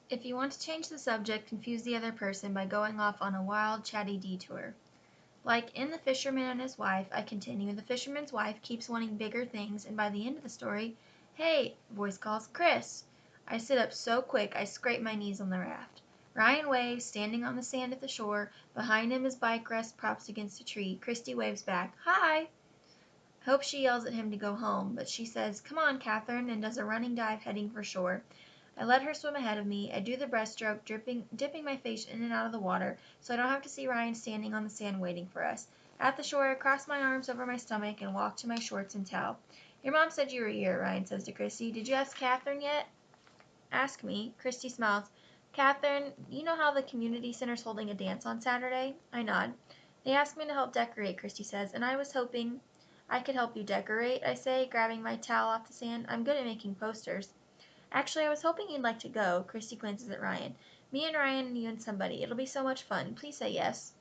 If you want to change the subject, confuse the other person by going off on a wild, chatty detour. Like in The Fisherman and His Wife, I continue, the fisherman's wife keeps wanting bigger things, and by the end of the story, hey, voice calls, Chris. I sit up so quick I scrape my knees on the raft. Ryan waves, standing on the sand at the shore. Behind him his bike rests propped against a tree. Christy waves back, hi. I hope she yells at him to go home, but she says, come on, Catherine, and does a running dive heading for shore. I let her swim ahead of me. I do the breaststroke, dipping my face in and out of the water, so I don't have to see Ryan standing on the sand waiting for us. At the shore, I cross my arms over my stomach and walk to my shorts and towel. Your mom said you were here, Ryan says to Christy. Did you ask Catherine yet? Ask me. Christy smiles. Catherine, you know how the community center's holding a dance on Saturday? I nod. They asked me to help decorate, Christy says, and I was hoping I could help you decorate, I say, grabbing my towel off the sand. I'm good at making posters. Actually, I was hoping you'd like to go. Christy glances at Ryan. Me and Ryan and you and somebody. It'll be so much fun. Please say yes.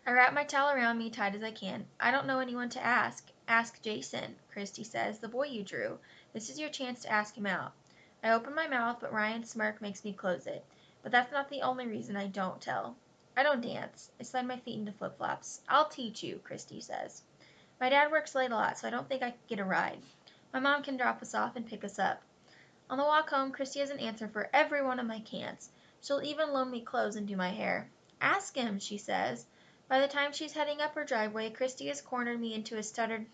I wrap my towel around me tight as I can. I don't know anyone to ask. Ask Jason, Christy says, the boy you drew. This is your chance to ask him out. I open my mouth, but Ryan's smirk makes me close it. But that's not the only reason I don't tell. I don't dance. I slide my feet into flip-flops. I'll teach you, Christy says. My dad works late a lot, so I don't think I could get a ride. My mom can drop us off and pick us up. On the walk home, Christy has an answer for every one of my can'ts. She'll even loan me clothes and do my hair. Ask him, she says. By the time she's heading up her driveway, Christy has cornered me into a stuttered,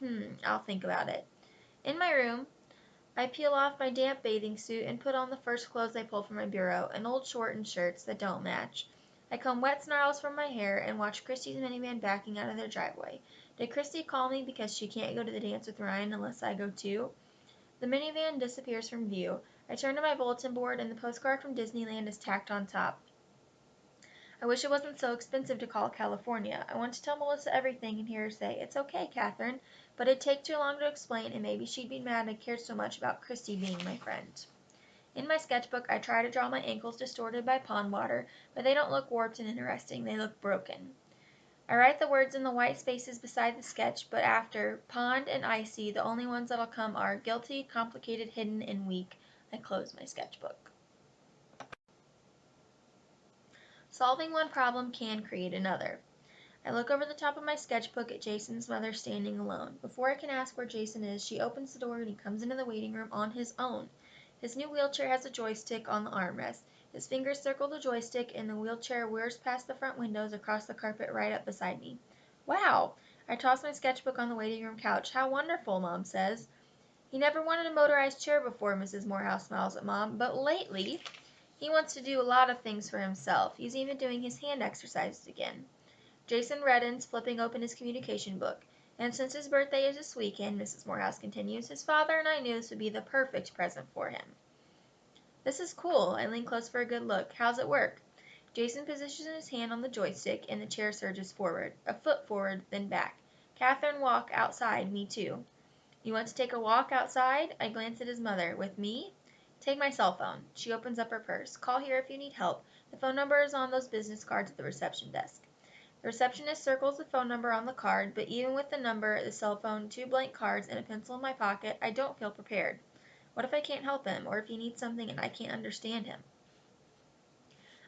I'll think about it. In my room, I peel off my damp bathing suit and put on the first clothes I pull from my bureau, an old short and shirts that don't match. I comb wet snarls from my hair and watch Christy's minivan backing out of their driveway. Did Christy call me because she can't go to the dance with Ryan unless I go too? The minivan disappears from view. I turn to my bulletin board and the postcard from Disneyland is tacked on top. I wish it wasn't so expensive to call California. I want to tell Melissa everything and hear her say, it's okay, Catherine, but it'd take too long to explain and maybe she'd be mad I cared so much about Christy being my friend. In my sketchbook, I try to draw my ankles distorted by pond water, but they don't look warped and interesting, they look broken. I write the words in the white spaces beside the sketch, but after pond and icy, the only ones that'll come are guilty, complicated, hidden, and weak. I close my sketchbook. Solving one problem can create another. I look over the top of my sketchbook at Jason's mother standing alone. Before I can ask where Jason is, she opens the door and he comes into the waiting room on his own. His new wheelchair has a joystick on the armrest. His fingers circle the joystick and the wheelchair whirs past the front windows across the carpet right up beside me. Wow! I toss my sketchbook on the waiting room couch. How wonderful, Mom says. He never wanted a motorized chair before, Mrs. Morehouse smiles at Mom, but lately he wants to do a lot of things for himself. He's even doing his hand exercises again. Jason reddens, flipping open his communication book. And since his birthday is this weekend, Mrs. Morehouse continues, his father and I knew this would be the perfect present for him. This is cool. I lean close for a good look. How's it work? Jason positions his hand on the joystick and the chair surges forward. A foot forward, then back. Catherine, walk outside. Me too. You want to take a walk outside? I glance at his mother. With me? Take my cell phone. She opens up her purse. Call here if you need help. The phone number is on those business cards at the reception desk. The receptionist circles the phone number on the card, but even with the number, the cell phone, 2 blank cards, and a pencil in my pocket, I don't feel prepared. What if I can't help him, or if he needs something and I can't understand him?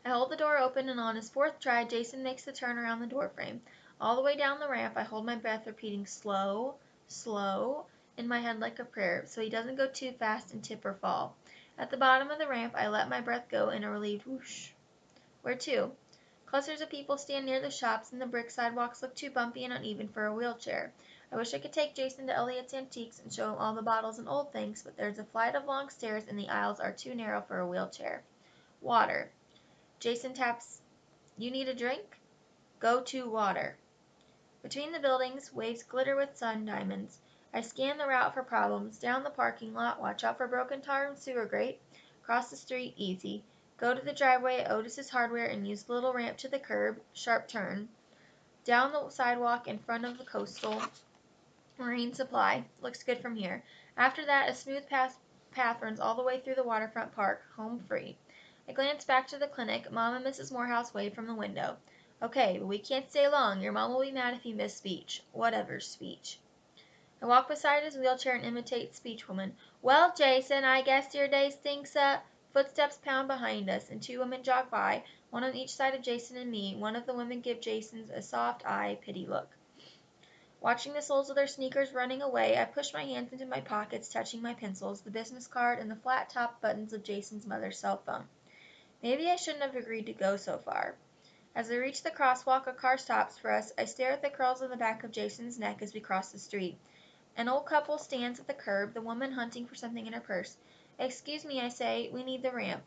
I hold the door open, and on his 4th try, Jason makes the turn around the doorframe. All the way down the ramp, I hold my breath, repeating slow, slow, in my head like a prayer, so he doesn't go too fast and tip or fall. At the bottom of the ramp, I let my breath go in a relieved whoosh. Where to? Clusters of people stand near the shops, and the brick sidewalks look too bumpy and uneven for a wheelchair. I wish I could take Jason to Elliot's Antiques and show him all the bottles and old things, but there's a flight of long stairs and the aisles are too narrow for a wheelchair. Water. Jason taps. You need a drink? Go to water. Between the buildings, waves glitter with sun diamonds. I scan the route for problems. Down the parking lot, watch out for broken tar and sewer grate. Cross the street, easy. Go to the driveway at Otis's Hardware and use the little ramp to the curb. Sharp turn. Down the sidewalk in front of the Coastal Marine Supply. Looks good from here. After that, a smooth path runs all the way through the waterfront park. Home free. I glance back to the clinic. Mom and Mrs. Morehouse wave from the window. Okay, but we can't stay long. Your mom will be mad if you miss speech. Whatever speech. I walk beside his wheelchair and imitate speechwoman. Well, Jason, I guess your day stinks up. Footsteps pound behind us, and two women jog by, one on each side of Jason and me. One of the women gives Jason a soft eye, pity look. Watching the soles of their sneakers running away, I push my hands into my pockets, touching my pencils, the business card, and the flat-top buttons of Jason's mother's cell phone. Maybe I shouldn't have agreed to go so far. As we reach the crosswalk, a car stops for us. I stare at the curls on the back of Jason's neck as we cross the street. An old couple stands at the curb, the woman hunting for something in her purse. "Excuse me," I say, "we need the ramp."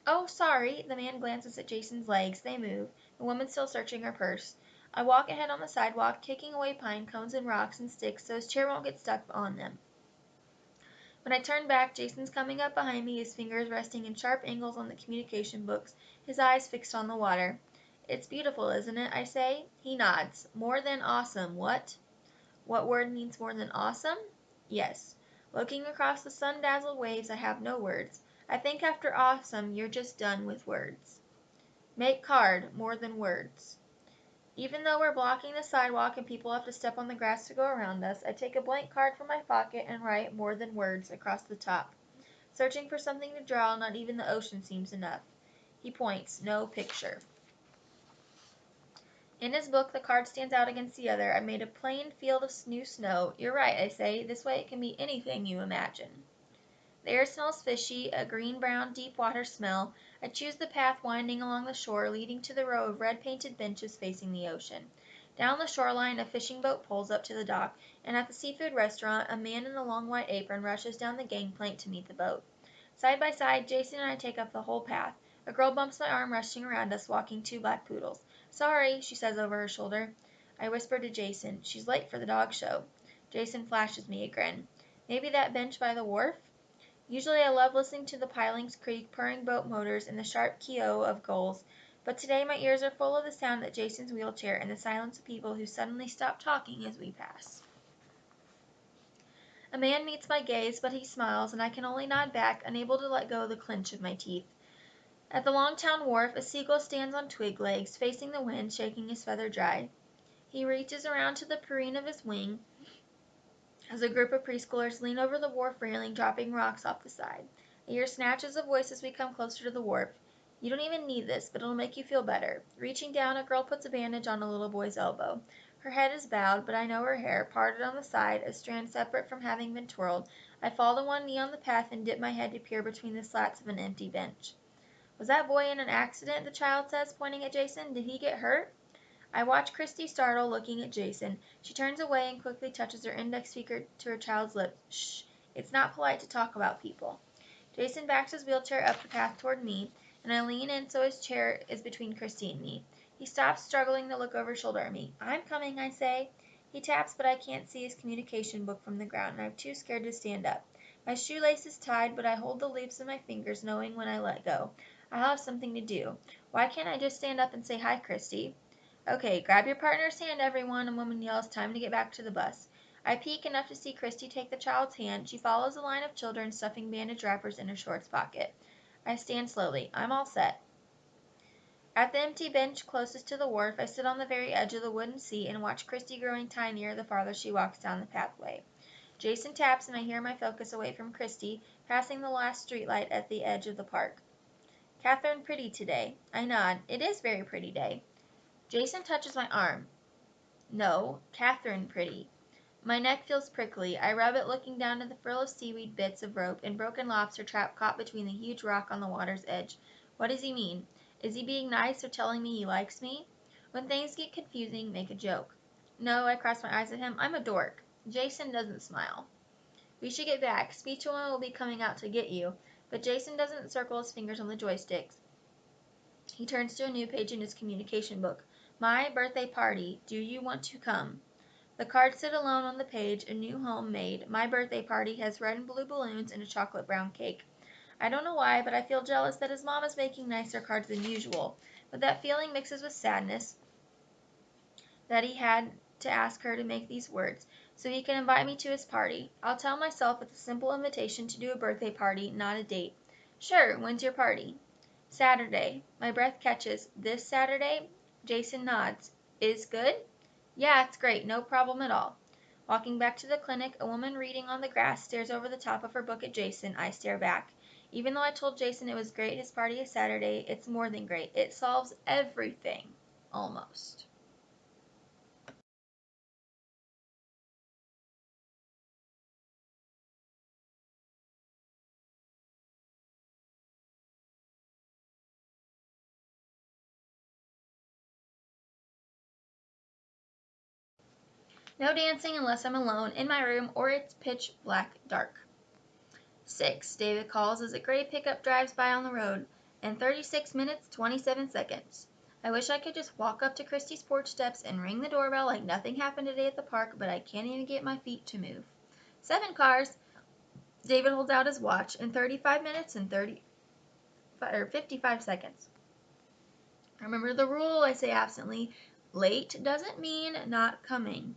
"Oh, sorry." The man glances at Jason's legs. They move, the woman still searching her purse. I walk ahead on the sidewalk, kicking away pine cones and rocks and sticks so his chair won't get stuck on them. When I turn back, Jason's coming up behind me, his fingers resting in sharp angles on the communication books, his eyes fixed on the water. "It's beautiful, isn't it?" I say. He nods. "More than awesome, what?" "What word means more than awesome?" "Yes." Looking across the sun-dazzled waves, I have no words. I think after awesome, you're just done with words. Make card, more than words. Even though we're blocking the sidewalk and people have to step on the grass to go around us, I take a blank card from my pocket and write "more than words" across the top. Searching for something to draw, not even the ocean seems enough. He points. No picture. In his book, the card stands out against the other. I made a plain field of new snow. "You're right," I say. "This way it can be anything you imagine." The air smells fishy, a green-brown, deep-water smell. I choose the path winding along the shore, leading to the row of red-painted benches facing the ocean. Down the shoreline, a fishing boat pulls up to the dock, and at the seafood restaurant, a man in a long white apron rushes down the gangplank to meet the boat. Side by side, Jason and I take up the whole path. A girl bumps my arm, rushing around us, walking two black poodles. "Sorry," she says over her shoulder. I whisper to Jason, "She's late for the dog show." Jason flashes me a grin. "Maybe that bench by the wharf?" Usually I love listening to the Pilings Creek purring boat motors and the sharp "kee-o" of gulls, but today my ears are full of the sound at Jason's wheelchair and the silence of people who suddenly stop talking as we pass. A man meets my gaze, but he smiles, and I can only nod back, unable to let go of the clench of my teeth. At the Longtown wharf, a seagull stands on twig legs, facing the wind, shaking his feather dry. He reaches around to the preen of his wing as a group of preschoolers lean over the wharf railing, dropping rocks off the side. I hear snatches of voice as we come closer to the wharf. "You don't even need this, but it'll make you feel better." Reaching down, a girl puts a bandage on a little boy's elbow. Her head is bowed, but I know her hair, parted on the side, a strand separate from having been twirled. I fall to one knee on the path and dip my head to peer between the slats of an empty bench. "Was that boy in an accident?" the child says, pointing at Jason. "Did he get hurt?" I watch Christy startle, looking at Jason. She turns away and quickly touches her index finger to her child's lips. "Shh. It's not polite to talk about people." Jason backs his wheelchair up the path toward me, and I lean in so his chair is between Christy and me. He stops, struggling to look over his shoulder at me. "I'm coming," I say. He taps, but I can't see his communication book from the ground, and I'm too scared to stand up. My shoelace is tied, but I hold the loops in my fingers, knowing when I let go I'll have something to do. Why can't I just stand up and say, "Hi, Christy"? "Okay, grab your partner's hand, everyone," a woman yells. "Time to get back to the bus." I peek enough to see Christy take the child's hand. She follows a line of children, stuffing bandage wrappers in her shorts pocket. I stand slowly. I'm all set. At the empty bench closest to the wharf, I sit on the very edge of the wooden seat and watch Christy growing tinier the farther she walks down the pathway. Jason taps, and I hear my focus away from Christy, passing the last streetlight at the edge of the park. "Catherine, pretty today." I nod. "It is very pretty day." Jason touches my arm. "No, Catherine pretty." My neck feels prickly. I rub it, looking down at the frill of seaweed, bits of rope, and broken lobster trap caught between the huge rock on the water's edge. What does he mean? Is he being nice or telling me he likes me? When things get confusing, make a joke. "No," I cross my eyes at him. "I'm a dork." Jason doesn't smile. "We should get back. Speech woman will be coming out to get you." But Jason doesn't circle his fingers on the joysticks. He turns to a new page in his communication book. "My birthday party. Do you want to come?" The cards sit alone on the page. A new home made. My birthday party has red and blue balloons and a chocolate brown cake. I don't know why, but I feel jealous that his mom is making nicer cards than usual. But that feeling mixes with sadness that he had to ask her to make these words so he can invite me to his party. I'll tell myself it's a simple invitation to do a birthday party, not a date. "Sure, when's your party?" "Saturday." My breath catches. "This Saturday?" Jason nods. "Is good?" "Yeah, it's great. No problem at all." Walking back to the clinic, a woman reading on the grass stares over the top of her book at Jason. I stare back. Even though I told Jason it was great his party is Saturday, it's more than great. It solves everything. Almost. No dancing unless I'm alone in my room or it's pitch black dark. 6. David calls as a gray pickup drives by on the road. In 36 minutes, 27 seconds. I wish I could just walk up to Christy's porch steps and ring the doorbell like nothing happened today at the park, but I can't even get my feet to move. 7 cars. David holds out his watch in 35 minutes and 55 seconds. Remember the rule, I say absently. Late doesn't mean not coming.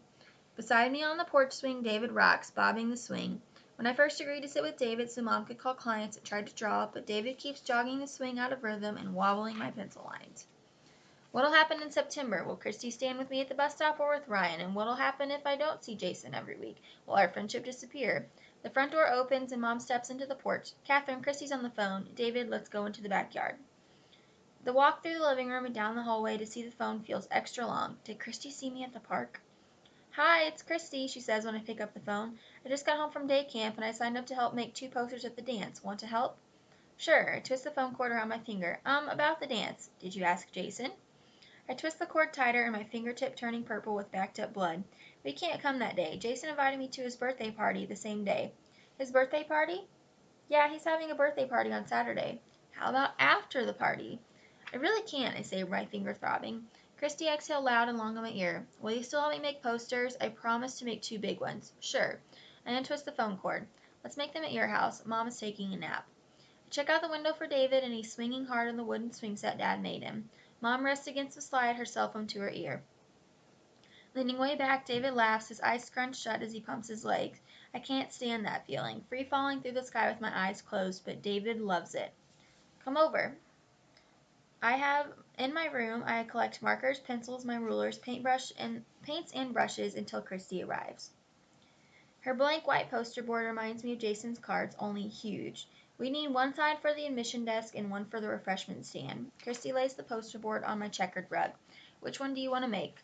Beside me on the porch swing, David rocks, bobbing the swing. When I first agreed to sit with David so Mom could call clients, I tried to draw, but David keeps jogging the swing out of rhythm and wobbling my pencil lines. What'll happen in September? Will Christy stand with me at the bus stop or with Ryan? And what'll happen if I don't see Jason every week? Will our friendship disappear? The front door opens and Mom steps into the porch. Catherine, Christy's on the phone. David, let's go into the backyard. The walk through the living room and down the hallway to see the phone feels extra long. Did Christy see me at the park? Hi, it's Christy, she says when I pick up the phone. I just got home from day camp and I signed up to help make 2 posters at the dance. Want to help? Sure. I twist the phone cord around my finger. About the dance. Did you ask Jason? I twist the cord tighter and my fingertip turning purple with backed up blood. We can't come that day. Jason invited me to his birthday party the same day. His birthday party? Yeah, he's having a birthday party on Saturday. How about after the party? I really can't, I say, my finger throbbing. Christy exhaled loud and long in my ear. Will you still help me make posters? I promise to make 2 big ones. Sure. I untwist the phone cord. Let's make them at your house. Mom is taking a nap. I check out the window for David, and he's swinging hard on the wooden swing set Dad made him. Mom rests against the slide, her cell phone to her ear. Leaning way back, David laughs, his eyes scrunch shut as he pumps his legs. I can't stand that feeling, free falling through the sky with my eyes closed, but David loves it. Come over. I have in my room, I collect markers, pencils, my rulers, paints and brushes until Christy arrives. Her blank white poster board reminds me of Jason's cards, only huge. We need one side for the admission desk and one for the refreshment stand. Christy lays the poster board on my checkered rug. Which one do you want to make?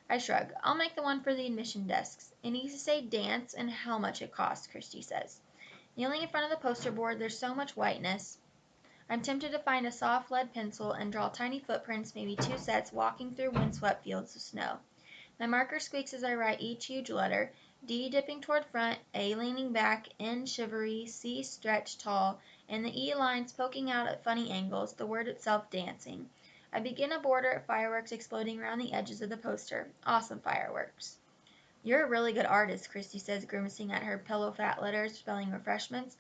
I shrug. I'll make the one for the admission desks. It needs to say dance and how much it costs, Christy says. Kneeling in front of the poster board, there's so much whiteness. I'm tempted to find a soft lead pencil and draw tiny footprints, maybe 2 sets, walking through windswept fields of snow. My marker squeaks as I write each huge letter, D dipping toward front, A leaning back, N shivery, C stretched tall, and the E lines poking out at funny angles, the word itself dancing. I begin a border of fireworks exploding around the edges of the poster. Awesome fireworks. You're a really good artist, Christy says, grimacing at her pillow fat letters spelling refreshments.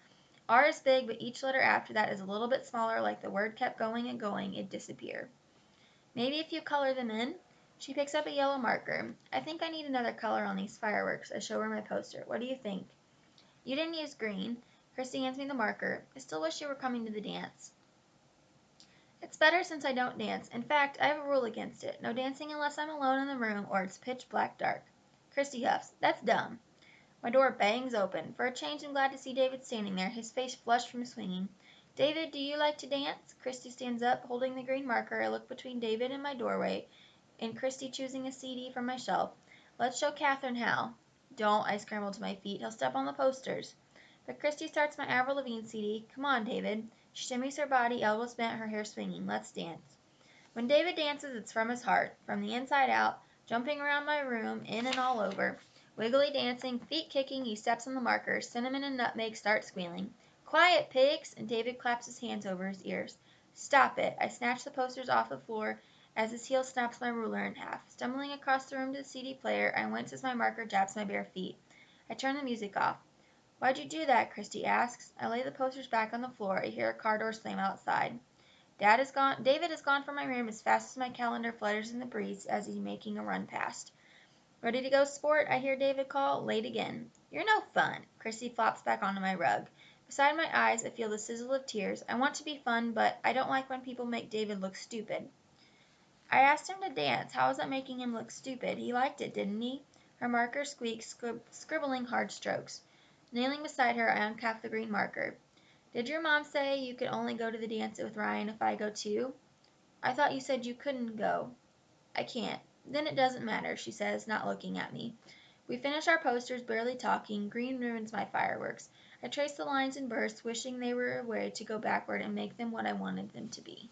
R is big, but each letter after that is a little bit smaller, like the word kept going and going, it'd disappear. Maybe if you color them in? She picks up a yellow marker. I think I need another color on these fireworks. I show her my poster. What do you think? You didn't use green. Christy hands me the marker. I still wish you were coming to the dance. It's better since I don't dance. In fact, I have a rule against it. No dancing unless I'm alone in the room or it's pitch black dark. Christy huffs. That's dumb. My door bangs open. For a change, I'm glad to see David standing there, his face flushed from swinging. David, do you like to dance? Christy stands up, holding the green marker. I look between David and my doorway, and Christy choosing a CD from my shelf. Let's show Catherine how. Don't, I scramble to my feet. He'll step on the posters. But Christy starts my Avril Lavigne CD. Come on, David. She shimmies her body, elbows bent, her hair swinging. Let's dance. When David dances, it's from his heart, from the inside out, jumping around my room, in and all over. Wiggly dancing, feet kicking, he steps on the marker. Cinnamon and Nutmeg start squealing. Quiet, pigs! And David claps his hands over his ears. Stop it! I snatch the posters off the floor as his heel snaps my ruler in half. Stumbling across the room to the CD player, I wince as my marker jabs my bare feet. I turn the music off. Why'd you do that? Christy asks. I lay the posters back on the floor. I hear a car door slam outside. David has gone from my room as fast as my calendar flutters in the breeze as he's making a run past. Ready to go, sport? I hear David call. Late again. You're no fun. Christy flops back onto my rug. Beside my eyes, I feel the sizzle of tears. I want to be fun, but I don't like when people make David look stupid. I asked him to dance. How is that making him look stupid? He liked it, didn't he? Her marker squeaks, scribbling hard strokes. Kneeling beside her, I uncap the green marker. Did your mom say you could only go to the dance with Ryan if I go too? I thought you said you couldn't go. I can't. Then it doesn't matter, she says, not looking at me. We finish our posters, barely talking. Green ruins my fireworks. I trace the lines in bursts, wishing they were a way to go backward and make them what I wanted them to be.